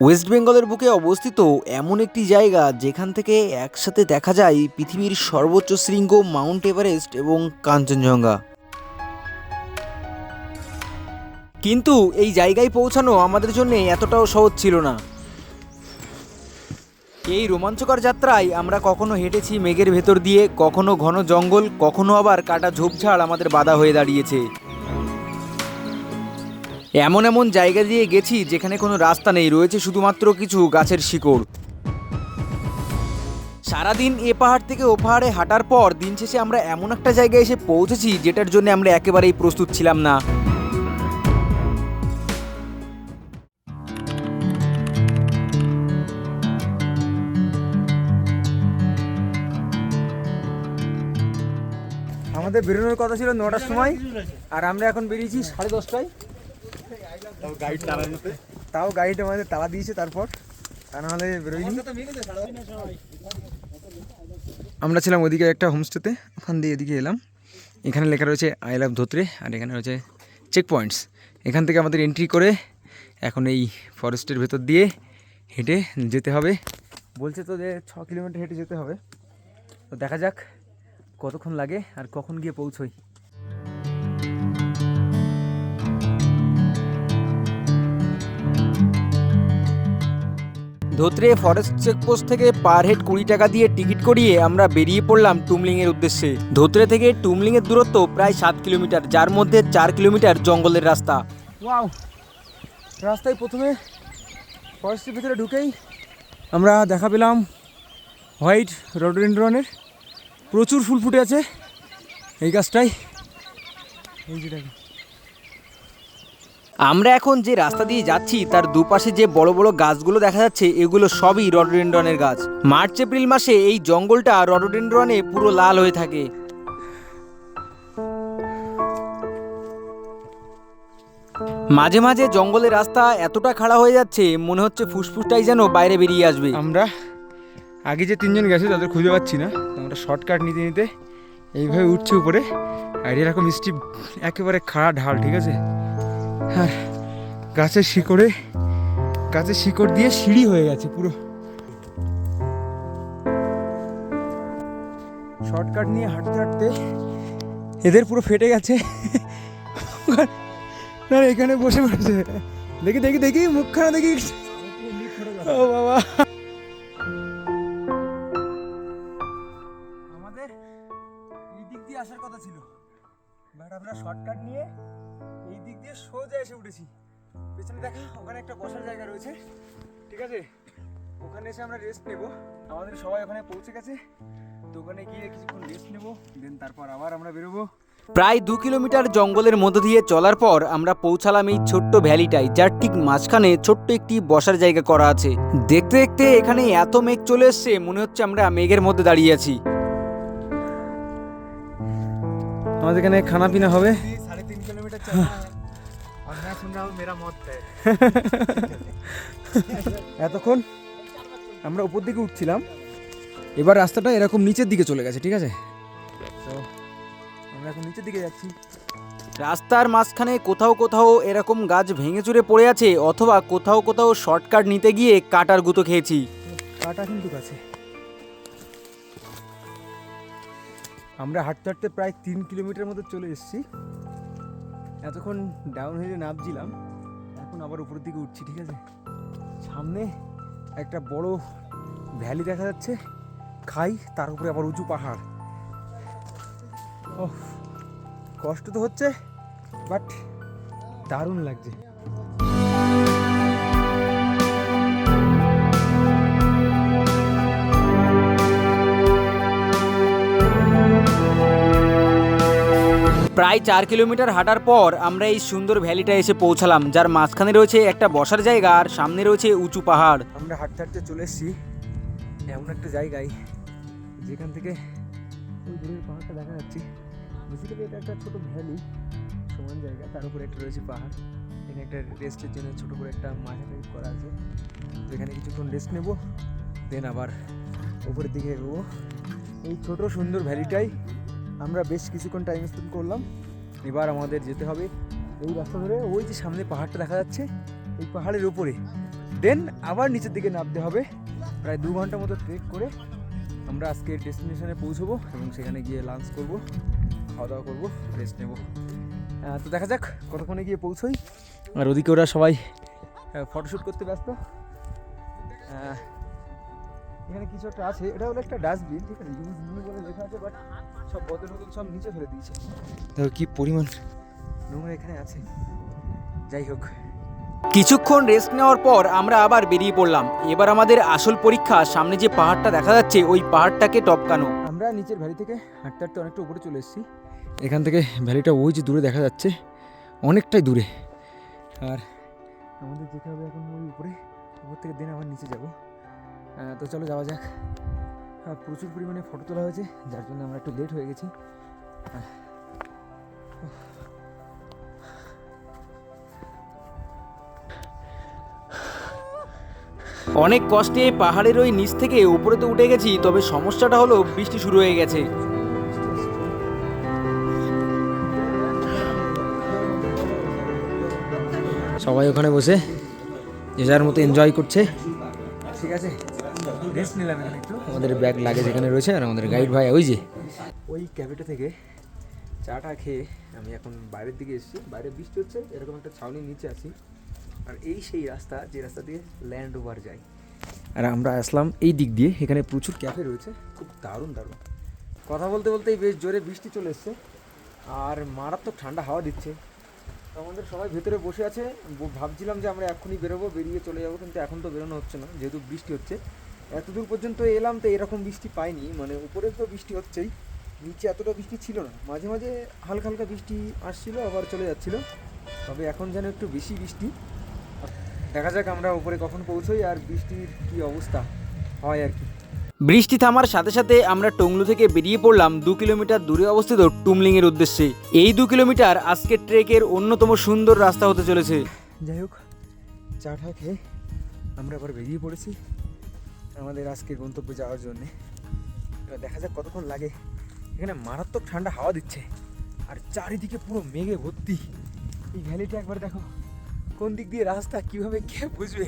West বেঙ্গলের বুকে অবস্থিত এমন একটি জায়গা যেখান থেকে একসাথে দেখা যায় পৃথিবীর সর্বোচ্চ শৃঙ্গ মাউন্ট এভারেস্ট এবং কাঞ্চনজঙ্ঘা। কিন্তু এই জায়গায় পৌঁছানো আমাদের জন্য এতটাও সহজ ছিল না। এই রোমাঞ্চকর যাত্রায় আমরা কখনো হেঁটেছি মেঘের ভেতর দিয়ে, কখনো ঘন জঙ্গল, কখনো আবার কাটা ঝোপঝাড় আমাদের বাধা হয়ে দাঁড়িয়েছে। এমন এমন জায়গা দিয়ে গেছি যেখানে কোনো রাস্তা নেই, রয়েছে শুধুমাত্র কিছু গাছের শিকড়। সারাদিন এ পাহাড় থেকে ও পাহাড়ে হাঁটার পর দিন শেষে আমরা এমন একটা জায়গায় এসে পৌঁছেছি যেটার জন্য আমরা একেবারেই প্রস্তুত ছিলাম না। আমাদের বেরোনোর কথা ছিল 9টার সময়, আর আমরা এখন বেরিয়েছি 10:30টায়। তাও গাইড আমাদের তালা দিয়েছে, তারপর তা নাহলে বেরোয়নি। আমরা ছিলাম ওদিকে একটা হোমস্টেতে, ওখান দিয়ে এদিকে এলাম। এখানে লেখা রয়েছে আই লাভ ধোত্রে, আর এখানে রয়েছে চেক পয়েন্টস। এখান থেকে আমাদের এন্ট্রি করে এখন এই ফরেস্টের ভেতর দিয়ে হেঁটে যেতে হবে। বলছে তো যে 6 কিলোমিটার হেঁটে যেতে হবে, তো দেখা যাক কতক্ষণ লাগে আর কখন গিয়ে পৌঁছই। ধোত্রে ফরেস্ট চেকপোস্ট থেকে পার হেড 20 টাকা দিয়ে টিকিট করিয়ে আমরা বেরিয়ে পড়লাম টুমলিংয়ের উদ্দেশ্যে। ধোত্রে থেকে টুমলিংয়ের দূরত্ব প্রায় 7 কিলোমিটার, যার মধ্যে 4 কিলোমিটার জঙ্গলের রাস্তা। ওয়াও! রাস্তায় প্রথমে ফরেস্টের ভিতরে ঢুকেই আমরা দেখা পেলাম হোয়াইট রডোডেনড্রনের প্রচুর ফুল ফুটে আছে এই গাছটাই। এই যে দেখো, আমরা এখন যে রাস্তা দিয়ে যাচ্ছি তার দুপাশে যে বড় বড় গাছগুলো দেখা যাচ্ছে, এগুলো সবই রডোডেনড্রনের গাছ। মার্চ এপ্রিল মাসে এই জঙ্গলটা রডোডেনড্রনে পুরো লাল হয়ে থাকে। মাঝে মাঝে জঙ্গলের রাস্তা এতটা খাড়া হয়ে যাচ্ছে মনে হচ্ছে ফুসফুসটাই যেন বাইরে বেরিয়ে আসবে। আমরা আগে যে 3জন গেছে তাদের খুঁজে পাচ্ছি না, আমরা শর্টকাট নিতে নিতে এইভাবে উঠছি উপরে। আর এরকম স্টিপ একেবারে খাড়া ঢাল, ঠিক আছে। হ্যাঁ, গাছের শিকড় দিয়ে সিঁড়ি হয়ে গেছে পুরো। শর্টকাট নিয়ে হাঁটতে হাঁটতে এদের পুরো ফেটে গেছে। না, এখানে বসে পড়েছে। দেখি দেখি দেখি মুখখানা দেখি। ও বাবা, আমাদের এই দিক দিয়ে আসার কথা ছিল, বাট আমরা শর্টকাট নিয়ে এই দিক দিয়ে সোজা এসে উঠেছি। পেছনে দেখা, ওখানে একটা বসার জায়গা রয়েছে, ঠিক আছে। ওখানে এসে আমরা রেস্ট নেব। আমাদের সবাই ওখানে পৌঁছে গেছে, তো ওখানে গিয়ে কিছুক্ষণ রেস্ট নেব, দেন তারপর আবার আমরা বেরোবো। প্রায় 2 কিলোমিটার জঙ্গলের মধ্য দিয়ে চলার পর আমরা পৌঁছালাম এই ছোট্ট ভ্যালিটায়, যার ঠিক মাঝখানে ছোট্ট একটি বসার জায়গা করা আছে। দেখতে দেখতে এখানে এত মেঘ চলে এসছে মনে হচ্ছে আমরা মেঘের মধ্যে দাঁড়িয়ে আছি। আমাদের এখানে খানা পিনা হবে। 3.5 কিলোমিটার এতক্ষণ আমরা উপর দিকে উঠছিলাম, এবার রাস্তাটা এরকম নিচের দিকে চলে গেছে, ঠিক আছে। তো আমরা এখন নিচের দিকে যাচ্ছি। রাস্তার মাঝখানে কোথাও কোথাও এরকম গাছ ভেঙে চুরে পড়ে আছে, অথবা কোথাও কোথাও শর্টকাট নিতে গিয়ে কাটার গুঁতো খেয়েছি। কাটা কিন্তু কাছে। আমরা হাঁটতে হাঁটতে প্রায় 3 কিলোমিটার মতো চলে এসেছি। এতক্ষণ ডাউন হিলে নামছিলাম, এখন আবার উপরের দিকে উঠছি, ঠিক আছে। সামনে একটা বড় ভ্যালি দেখা যাচ্ছে, খাই, তার উপরে আবার উঁচু পাহাড়। ওহ, কষ্ট তো হচ্ছে, বাট দারুণ লাগছে। প্রায় 4 কিলোমিটার হাঁটার পর আমরা এই সুন্দর ভ্যালিটা এসে পৌঁছালাম, যার মাঝখানে রয়েছে একটা বসার জায়গা আর সামনে রয়েছে উঁচু পাহাড়। আমরা হাঁটতে হাঁটতে চলে এসেছি এমন একটা জায়গায় যেখান থেকে ওই দূরের পাহাড়টা দেখা যাচ্ছে। বেসিক্যালি এটা একটা ছোট ভ্যালি, সমান জায়গা, তার উপরে একটা রয়েছে পাহাড়। এখানে একটা রেস্টের জন্য ছোট করে একটা মাঝে টাইপ করা আছে, তো এখানে কিছুক্ষণ রেস্ট নেবো, দেন আবার উপরের দিকে এগোবো। এই ছোট সুন্দর ভ্যালিটাই আমরা বেশ কিছুক্ষণ টাইম স্পেন্ড করলাম। এবার আমাদের যেতে হবে এই রাস্তা ধরে, ওই যে সামনে পাহাড়টা দেখা যাচ্ছে, এই পাহাড়ের উপরে দেন আবার নিচের দিকে নামতে হবে। প্রায় 2 ঘন্টা মতো ট্রেক করে আমরা আজকে ডেস্টিনেশনে পৌঁছবো এবং সেখানে গিয়ে লাঞ্চ করব, খাওয়া দাওয়া করবো, রেস্ট নেব। তো দেখা যাক কতক্ষণে গিয়ে পৌঁছোই। আর ওদিকে ওরা সবাই ফটোশ্যুট করতে ব্যস্ত। এখানে কিছু একটা আছে, এটা হলো একটা ডাস্টবিন, ঠিক আছে, ইউজ নিউ বলে লেখা আছে, বাট সব বোতল বোতল সব নিচে ফেলে দিয়েছে। দেখো কি পরিমাণ নোংরা এখানে আছে। যাই হোক, কিছুক্ষণ রেস্ট নেওয়ার পর আমরা আবার বেরিয়ে পড়লাম। এবার আমাদের আসল পরীক্ষা, সামনে যে পাহাড়টা দেখা যাচ্ছে ওই পাহাড়টাকে টপকানো। আমরা নিচের ভ্যালি থেকে হাঁটতে হাঁটতে অনেকটা উপরে চলে এসেছি। এখান থেকে ভ্যালিটা ওই যে দূরে দেখা যাচ্ছে, অনেকটাই দূরে। আর আমাদের যেতে হবে এখন ওই উপর থেকে দিন আবার নিচে যাব। তো চলো যাওয়া যাক। প্রচুর পরিমাণে ফটো তোলা হয়েছে, যার জন্য আমরা একটু লেট হয়ে গেছি। অনেক কষ্টে পাহাড়ের ওই নিচ থেকে উপরে তো উঠে গেছি, তবে সমস্যাটা হলো বৃষ্টি শুরু হয়ে গেছে। সবাই ওখানে বসে যে যার মতো এনজয় করছে। ঠিক আছে, রেস্ট নিলাম এখানে একটু। আমাদের ব্যাগ লাগেজ এখানে রয়েছে, আর আমাদের গাইড ভাই ওই যে ওই ক্যাফেটা থেকে চাটা খেয়ে আমি এখন বাইরের দিকে এসেছি। বাইরে বৃষ্টি হচ্ছে, এরকম একটা ছাউনির নিচে আছি। আর এই সেই রাস্তা যে রাস্তা দিয়ে ল্যান্ড ওভার যায়। আর আমরা আসলাম এই দিক দিয়ে, এখানে প্রচুর ক্যাফে রয়েছে, খুব দারুণ দারুণ। কথা বলতে বলতেই বেশ জোরে বৃষ্টি চলে এসছে আর মারাত্মক ঠান্ডা হাওয়া দিচ্ছে। তো আমাদের সবাই ভেতরে বসে আছে, ভাবছিলাম যে আমরা এখনই বেরোবো, বেরিয়ে চলে যাবো, কিন্তু এখন তো বেরোনো হচ্ছে না যেহেতু বৃষ্টি হচ্ছে। এত দূর পর্যন্ত এলাম তো এরকম বৃষ্টি পাইনি, মানে উপরে তো বৃষ্টি হচ্ছেই, নিচে এতটা বৃষ্টি ছিল না। মাঝে মাঝে হালকা হালকা বৃষ্টি আসছিল, আবার চলে যাচ্ছিল, তবে এখন যেন একটু বেশি বৃষ্টি। দেখা যাক আমরা উপরে কখন পৌঁছোই আর বৃষ্টির কি অবস্থা হয় আর কি। বৃষ্টি থামার সাথে সাথে আমরা টংলু থেকে বেরিয়ে পড়লাম 2 কিলোমিটার দূরে অবস্থিত টুমলিংয়ের উদ্দেশ্যে। এই 2 কিলোমিটার আজকের ট্রেকের অন্যতম সুন্দর রাস্তা হতে চলেছে। যাই হোক, চা টা খেয়ে আমরা আবার বেরিয়ে পড়েছি আমাদের আজকের গন্তব্যে যাওয়ার জন্যে। দেখা যাক কতক্ষণ লাগে। এখানে মারাত্মক ঠান্ডা হাওয়া দিচ্ছে আর চারিদিকে পুরো মেঘে ভর্তি। এই ভ্যালিটা একবার দেখো, কোন দিক দিয়ে রাস্তা কিভাবে কে বুঝবে।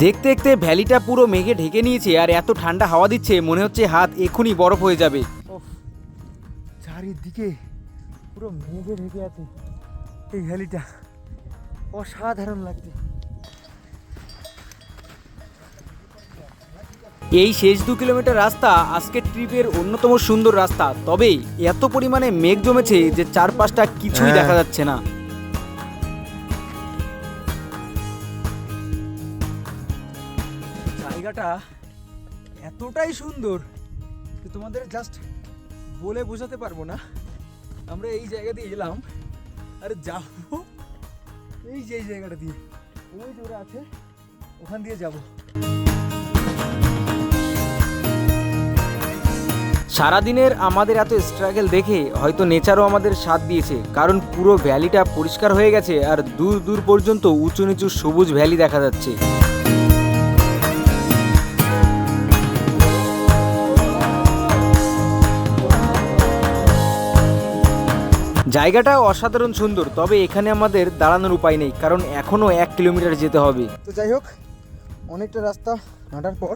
দেখতে দেখতে ভ্যালিটা পুরো মেঘে ঢেকে নিয়েছে আর এত ঠান্ডা হাওয়া দিচ্ছে, মনে হচ্ছে হাত এক্ষুনি বরফ হয়ে যাবে। চারিদিকে পুরো মেঘে ঢেকে আছে, এই ভ্যালিটা অসাধারণ লাগছে। এই শেষ 2 কিলোমিটার রাস্তা আজকের ট্রিপের অন্যতম সুন্দর রাস্তা, তবে এত পরিমাণে মেঘ জমেছে যে চারপাশটা কিছুই দেখা যাচ্ছে না। জায়গাটা এতটাই সুন্দর যে তোমাদের জাস্ট বলে বোঝাতে পারবো না। আমরা এই জায়গা দিয়ে এলাম আর যাবো এই যে জায়গাটা দিয়ে, ওই যে ওরা আছে ওখান দিয়ে যাবো। সারাদিনের আমাদের এত স্ট্রাগল দেখে হয়তো নেচারও আমাদের সাথ দিয়েছে, কারণ পুরো ভ্যালিটা পরিষ্কার হয়ে গেছে আর দূর দূর পর্যন্ত উঁচু নিচু সবুজ ভ্যালি দেখা যাচ্ছে। জায়গাটা অসাধারণ সুন্দর, তবে এখানে আমাদের দাঁড়ানোর উপায় নেই, কারণ এখনও 1 কিলোমিটার যেতে হবে। তো যাই হোক, অনেকটা রাস্তা হাঁটার পর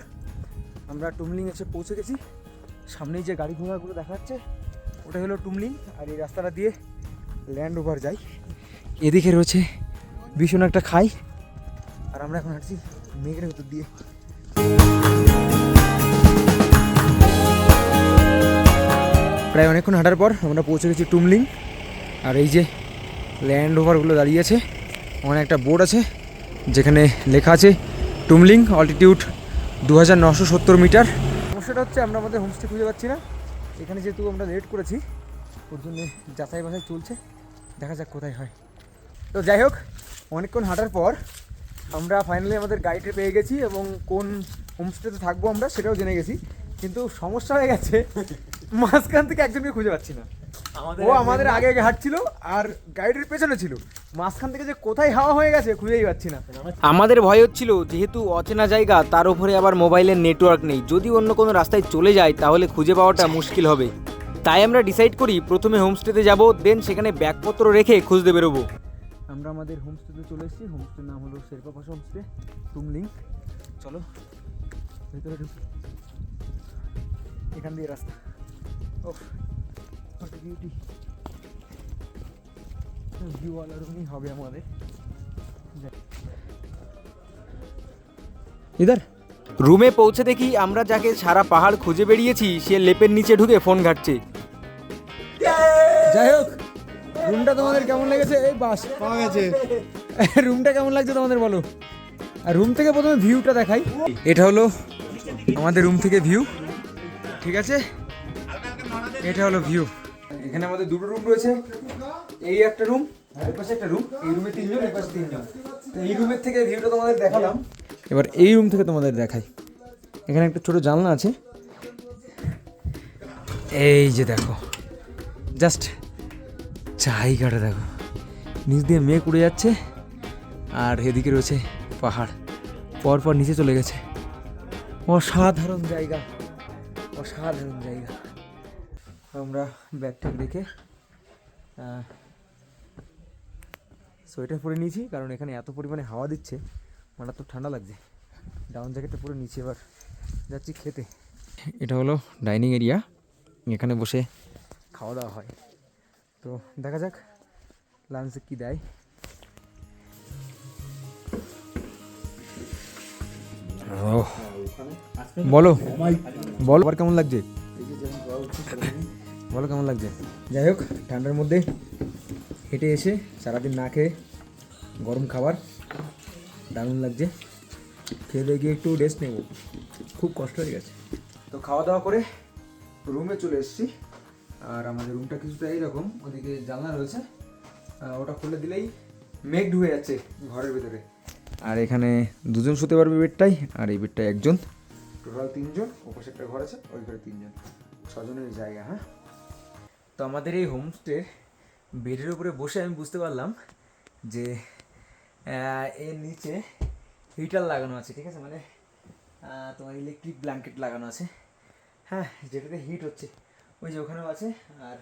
আমরা টুমলিং এসে পৌঁছে গেছি। সামনেই যে গাড়ি ঘোড়াগুলো দেখা যাচ্ছে ওটা হলো টুমলিং, আর এই রাস্তাটা দিয়ে ল্যান্ড ওভার যাই। এদিকে রয়েছে ভীষণ একটা খাই, আর আমরা এখন হাঁটছি মেঘের ভেতর দিয়ে। প্রায় অনেকক্ষণ হাঁটার পর আমরা পৌঁছে গেছি টুমলিং, আর এই যে ল্যান্ড ওভারগুলো দাঁড়িয়ে আছে, ওখানে একটা বোর্ড আছে যেখানে লেখা আছে টুমলিং অল্টিটিউড 2970 মিটার। সমস্যাটা হচ্ছে আমরা আমাদের হোমস্টে খুঁজে পাচ্ছি না। এখানে যেহেতু আমরা লেট করেছি ওর জন্য যাচাই বাছাই চলছে, দেখা যাক কোথায় হয়। তো যাই হোক, অনেকক্ষণ হাঁটার পর আমরা ফাইনালি আমাদের গাইডে পেয়ে গেছি এবং কোন হোমস্টেতে থাকবো আমরা সেটাও জেনে গেছি। কিন্তু সমস্যা হয়ে গেছে, মাঝখান থেকে একজনকে খুঁজে পাচ্ছি না। ও আমাদের আগে আগে হাঁটছিল আর গাইডের পেছনে ছিল, মাঝখান থেকে যে কোথায় হাওয়া হয়ে গেছে খুঁজেই পাচ্ছি না। আমাদের ভয় হচ্ছিল যেহেতু অচেনা জায়গা, তার উপরে আবার মোবাইলের নেটওয়ার্ক নেই, যদি অন্য কোনো রাস্তায় চলে যায় তাহলে খুঁজে পাওয়াটা মুশকিল হবে। তাই আমরা ডিসাইড করি প্রথমে হোমস্টেতে যাব, দেন সেখানে ব্যাগপত্র রেখে খুঁজতে বেরোবো। আমরা আমাদের হোমস্টেতে চলে এসেছি। হোমস্টের নাম হলো শেরপা পাশা হোমস্টে, টুমলিং। চলো ভেতরে ঢুকি। এখান দিয়ে রাস্তা। ওহ বিউটি, ভিউওয়ালা রুমই হবে আমাদের। ইধার রুমে পৌঁছে দেখি আমরা যাকে সারা পাহাড় খুঁজে বেরিয়েছি সে লেপের নিচে ঢুকে ফোন ঘাটছে। যাই হোক, রুমটা তোমাদের কেমন লেগেছে? এই বাস পাওয়া গেছে। রুমটা কেমন লাগছে তোমাদের বলো। আর রুম থেকে প্রথমে ভিউটা দেখাই। এটা হলো আমাদের রুম থেকে ভিউ, ঠিক আছে? এটা হলো ভিউ। এখানে আমাদের দুটো রুম রয়েছে। এই একটা রুম আর এই পাশে একটা রুম। এই রুমে 3 জন, এই পাশে 3 জন। তো এই রুমের থেকে ভিউটা তোমাদের দেখালাম। এবার এই রুম থেকে তোমাদের দেখাই। এখানে একটা ছোট জানলা আছে। এই যে দেখো, জাস্ট জায়গাটা দেখো, নিচ দিয়ে মেঘ উড়ে যাচ্ছে আর এদিকে রয়েছে পাহাড়, পরপর নিচে চলে গেছে। অসাধারণ জায়গা, অসাধারণ জায়গা। আমরা ব্যাগট্যাগ রেখে সোয়েটার পরে নিয়েছি, কারণ এখানে এত পরিমাণে হাওয়া দিচ্ছে, মারাত্মক ঠান্ডা লাগছে। ডাউন জ্যাকেটটা পরে নিচে এবার যাচ্ছি খেতে। এটা হলো ডাইনিং এরিয়া, এখানে বসে খাওয়া দাওয়া হয়। তো দেখা যাক লাঞ্চে কী দেয়। বলো বলো আবার কেমন লাগছে, বলো কেমন লাগছে। যাই হোক, ঠান্ডার মধ্যে হেঁটে এসে সারাদিন না খেয়ে গরম খাবার দারুণ লাগছে। খেয়ে দিয়ে গিয়ে একটু রেস্ট নেব, খুব কষ্ট হয়ে গেছে। তো খাওয়া দাওয়া করে রুমে চলে এসেছি। আর আমাদের রুমটা কিছুটা এইরকম, ওদিকে জানলা রয়েছে, ওটা খুলে দিলেই মেঘ ঢুকে যাচ্ছে ঘরের ভিতরে। আর এখানে 2 জন শুতে পারবে বেডটাই, আর এই বেডটায় 1 জন, টোটাল 3 জন। ওপাশে একটা ঘর আছে, ওই ঘরে 3 জন, 6 জনের জায়গা। হ্যাঁ, তো আমাদের এই হোমস্টে বেডের উপরে বসে আমি বুঝতে পারলাম যে এর নিচে হিটার লাগানো আছে, ঠিক আছে? মানে তোমার ইলেকট্রিক ব্ল্যাঙ্কেট লাগানো আছে, হ্যাঁ, যেটাতে হিট হচ্ছে। ওই যে ওখানেও আছে, আর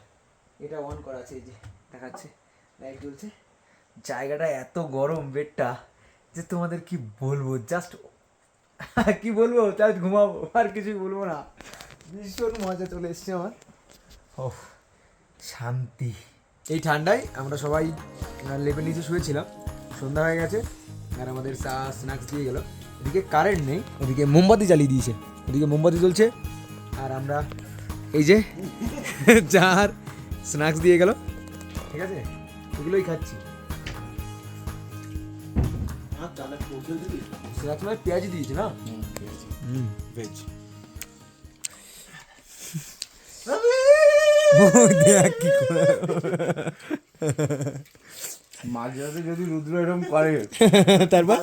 এটা অন করা আছে, এই যে দেখাচ্ছে লাইট জ্বলছে। জায়গাটা এত গরম, বেডটা, যে তোমাদের কি বলবো, জাস্ট কি বলবো, জাস্ট ঘুমাবো, আর কিছুই বলবো না। ভীষণ মজা চলে এসছে আমার। ও শান্তি। এই ঠান্ডায় আমরা সবাই লেপের নিচে শুয়েছিলাম। সন্ধ্যা হয়ে গেছে আর আমাদের চা স্ন্যাক্স দিয়ে গেল। এদিকে কারেন্ট নেই, ওদিকে মোমবাতি জ্বালিয়ে দিয়েছে, ওদিকে মোমবাতি জ্বলছে, আর আমরা এই যে চা আর স্ন্যাক্স দিয়ে গেল, ঠিক আছে? এগুলোই খাচ্ছি। স্ন্যাক্স মানে পেঁয়াজি দিয়েছে না, ভেজ। দেখ কি করে মাঝে যদি রুদ্র এরকম করে, তারপর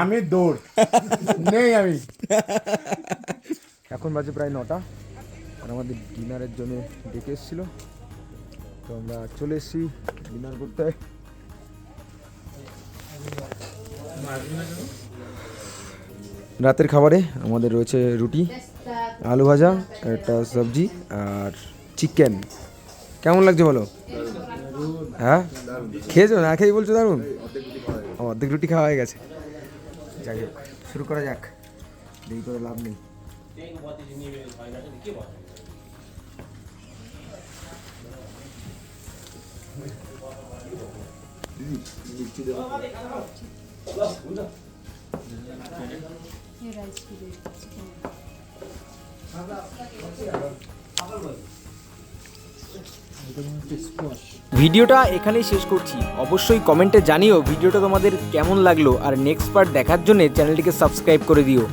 আমি দৌড় নেই আমি। এখন বাজে প্রায় 9টা, আর আমাদের ডিনারের জন্য ডেকে এসেছিলো, তো আমরা চলে এসেছি ডিনার করতে। রাতের খাবারে আমাদের রয়েছে রুটি, আলু ভাজা, একটা সবজি আর চিকেন। কেমন লাগছে বলো? হ্যাঁ, খেয়েছো? না খেয়ে বলছো দারুণ। অর্ধেক রুটি খাওয়া হয়ে গেছে। যাই হোক, শুরু করা যাক, দেরি করে লাভ নেই। ভিডিওটা এখানেই শেষ করছি। অবশ্যই কমেন্টে জানিও ভিডিওটা তোমাদের কেমন লাগলো, আর নেক্সট পার্ট দেখার জন্য চ্যানেলটিকে সাবস্ক্রাইব করে দিও।